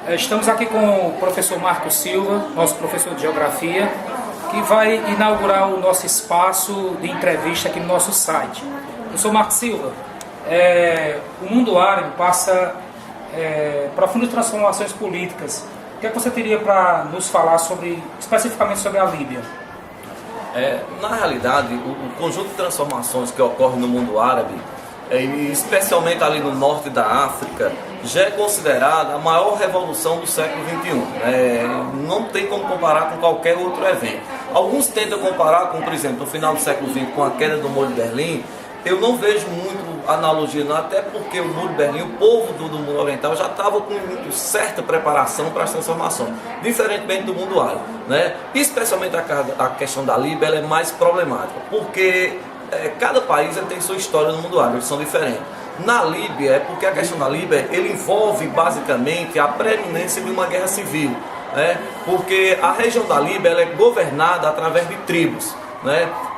Estamos aqui com o professor Marco Silva, nosso professor de Geografia, que vai inaugurar o nosso espaço de entrevista aqui no nosso site. Professor Marco Silva, o mundo árabe passa profundas transformações políticas. O que é que você teria para nos falar especificamente sobre a Líbia? Na realidade, o conjunto de transformações que ocorre no mundo árabe, especialmente ali no norte da África, já é considerada a maior revolução do século XXI. Não tem como comparar com qualquer outro evento. Alguns tentam comparar com, por exemplo, no final do século XX, com a queda do Muro de Berlim. Eu não vejo muito analogia, não, até porque o Muro de Berlim, o povo do mundo oriental já estava com certa preparação para as transformações, diferentemente do mundo árabe, Especialmente a questão da Líbia, ela é mais problemática, porque cada país tem sua história no mundo árabe, eles são diferentes. Na Líbia, é porque a questão da Líbia, ele envolve basicamente a preeminência de uma guerra civil, porque a região da Líbia ela é governada através de tribos.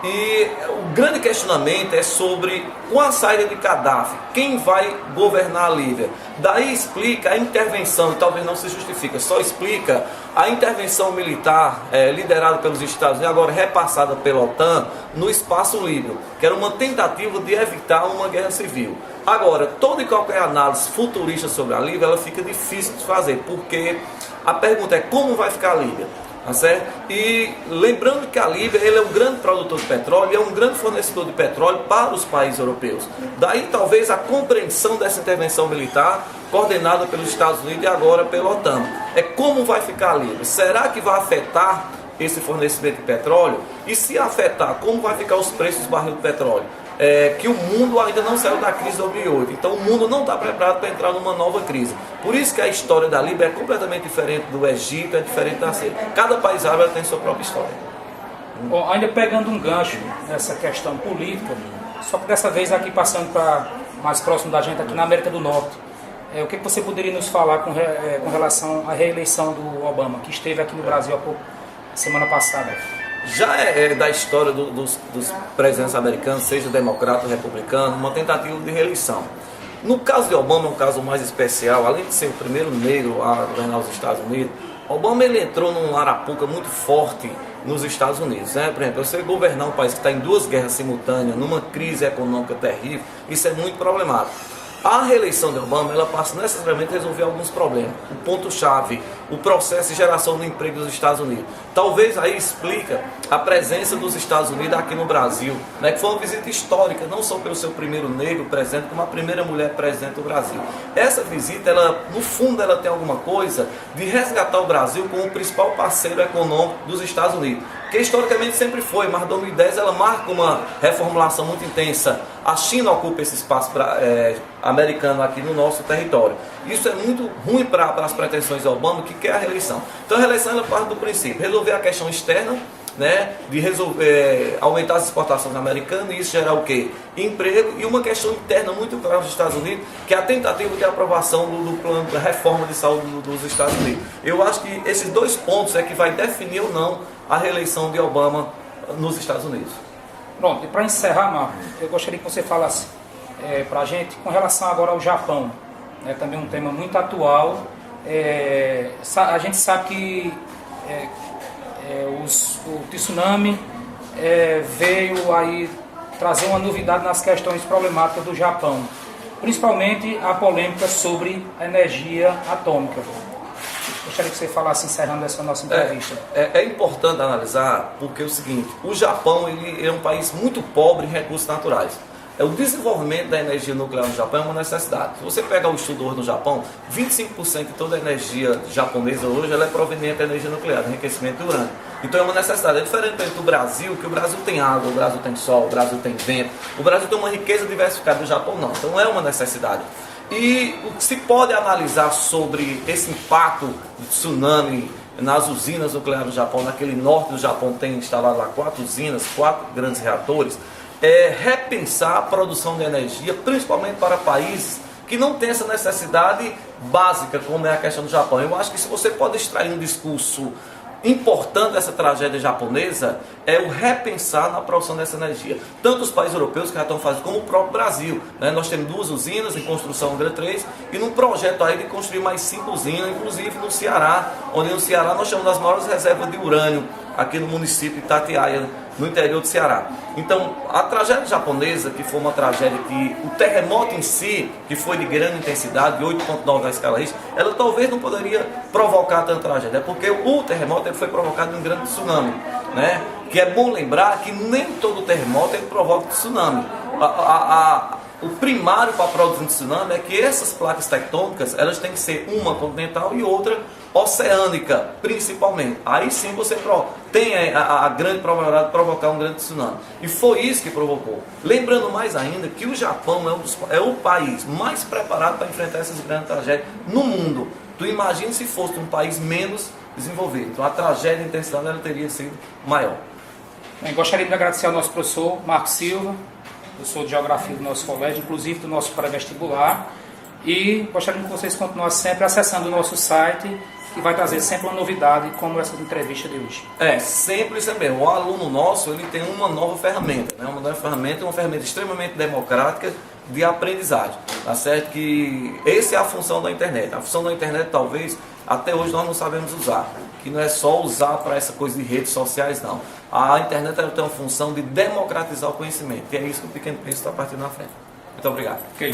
E o grande questionamento é sobre, com a saída de Gaddafi, quem vai governar a Líbia. Daí explica a intervenção, e talvez não se justifica, só explica a intervenção militar liderada pelos Estados Unidos, agora repassada pela OTAN, no espaço líbio, que era uma tentativa de evitar uma guerra civil. Agora, toda e qualquer análise futurista sobre a Líbia, ela fica difícil de fazer, porque a pergunta é como vai ficar a Líbia? Tá certo? E lembrando que a Líbia ele é um grande produtor de petróleo e é um grande fornecedor de petróleo para os países europeus. Daí talvez a compreensão dessa intervenção militar coordenada pelos Estados Unidos e agora pela OTAN. Como vai ficar a Líbia? Será que vai afetar esse fornecimento de petróleo? E se afetar, como vai ficar os preços do barril de petróleo? Que o mundo ainda não saiu da crise de 2008, então o mundo não está preparado para entrar numa nova crise. Por isso que a história da Líbia é completamente diferente do Egito, é diferente da Síria. Cada país árabe tem sua própria história. Bom, ainda pegando um gancho nessa questão política, só que dessa vez aqui passando para mais próximo da gente, aqui na América do Norte, o que você poderia nos falar com relação à reeleição do Obama, que esteve aqui no Brasil semana passada? Já é da história dos presidentes americanos, seja democrata ou republicano, uma tentativa de reeleição. No caso de Obama, é um caso mais especial, além de ser o primeiro negro a governar os Estados Unidos, Obama ele entrou num arapuca muito forte nos Estados Unidos. Por exemplo, você governar um país que está em duas guerras simultâneas, numa crise econômica terrível, isso é muito problemático. A reeleição de Obama, ela passa necessariamente a resolver alguns problemas. O ponto-chave, o processo de geração do emprego dos Estados Unidos. Talvez aí explica a presença dos Estados Unidos aqui no Brasil, que foi uma visita histórica, não só pelo seu primeiro negro presidente, como a primeira mulher presidente do Brasil. Essa visita, ela, no fundo, ela tem alguma coisa de resgatar o Brasil como o principal parceiro econômico dos Estados Unidos, que historicamente sempre foi, mas em 2010 ela marca uma reformulação muito intensa. A China ocupa esse espaço americano aqui no nosso território. Isso é muito ruim para as pretensões de Obama, que quer a reeleição. Então a reeleição ela parte do princípio, resolver a questão externa, de resolver, aumentar as exportações americanas, e isso gerar o quê? Emprego, e uma questão interna muito clara nos Estados Unidos, que é a tentativa de aprovação do plano de reforma de saúde dos Estados Unidos. Eu acho que esses dois pontos é que vai definir ou não a reeleição de Obama nos Estados Unidos. Pronto, e para encerrar, Marco, eu gostaria que você falasse para a gente com relação agora ao Japão, também um tema muito atual. A gente sabe que o tsunami veio aí trazer uma novidade nas questões problemáticas do Japão, principalmente a polêmica sobre a energia atômica. Gostaria que você falasse, encerrando essa nossa entrevista. É importante analisar, porque é o seguinte, o Japão ele é um país muito pobre em recursos naturais. O desenvolvimento da energia nuclear no Japão é uma necessidade. Se você pegar o estudo hoje no Japão, 25% de toda a energia japonesa hoje ela é proveniente da energia nuclear, do enriquecimento de urânio. Então é uma necessidade. É diferente do Brasil, que o Brasil tem água, o Brasil tem sol, o Brasil tem vento. O Brasil tem uma riqueza diversificada, do Japão não. Então é uma necessidade. E o que se pode analisar sobre esse impacto do tsunami nas usinas nucleares do Japão, naquele norte do Japão tem instalado lá 4 usinas, 4 grandes reatores, repensar a produção de energia, principalmente para países que não têm essa necessidade básica, como é a questão do Japão. Eu acho que se você pode extrair um discurso importante dessa tragédia japonesa é o repensar na produção dessa energia. Tanto os países europeus que já estão fazendo, como o próprio Brasil. Né? Nós temos 2 usinas em construção, Angra 3, e num projeto aí de construir mais 5 usinas, inclusive no Ceará, onde no Ceará nós temos as maiores reservas de urânio, aqui no município de Itatiaia, no interior do Ceará. Então, a tragédia japonesa, que foi uma tragédia que o terremoto em si, que foi de grande intensidade, de 8,9 na escala Richter, ela talvez não poderia provocar tanta tragédia, porque o terremoto ele foi provocado em um grande tsunami, né? Que é bom lembrar que nem todo terremoto ele provoca tsunami. O primário para a produção de tsunami é que essas placas tectônicas, elas têm que ser uma continental e outra oceânica, principalmente. Aí sim você tem a grande probabilidade de provocar um grande tsunami. E foi isso que provocou. Lembrando mais ainda que o Japão é o país mais preparado para enfrentar essas grandes tragédias no mundo. Tu imagina se fosse um país menos desenvolvido. Então a tragédia de intensidade ela teria sido maior. Bem, gostaria de agradecer ao nosso professor Marcos Silva, professor de Geografia do nosso colégio, inclusive do nosso pré-vestibular, e gostaria que vocês continuassem sempre acessando o nosso site, que vai trazer sempre uma novidade, como essa entrevista de hoje. Sempre isso mesmo. O aluno nosso ele tem uma nova ferramenta, né? Uma ferramenta extremamente democrática de aprendizagem. Tá certo que essa é a função da internet. A função da internet talvez até hoje nós não sabemos usar, que não é só usar para essa coisa de redes sociais, não. A internet ela tem uma função de democratizar o conhecimento, e é isso que o Pequeno Príncipe está partindo na frente. Muito obrigado. Ok.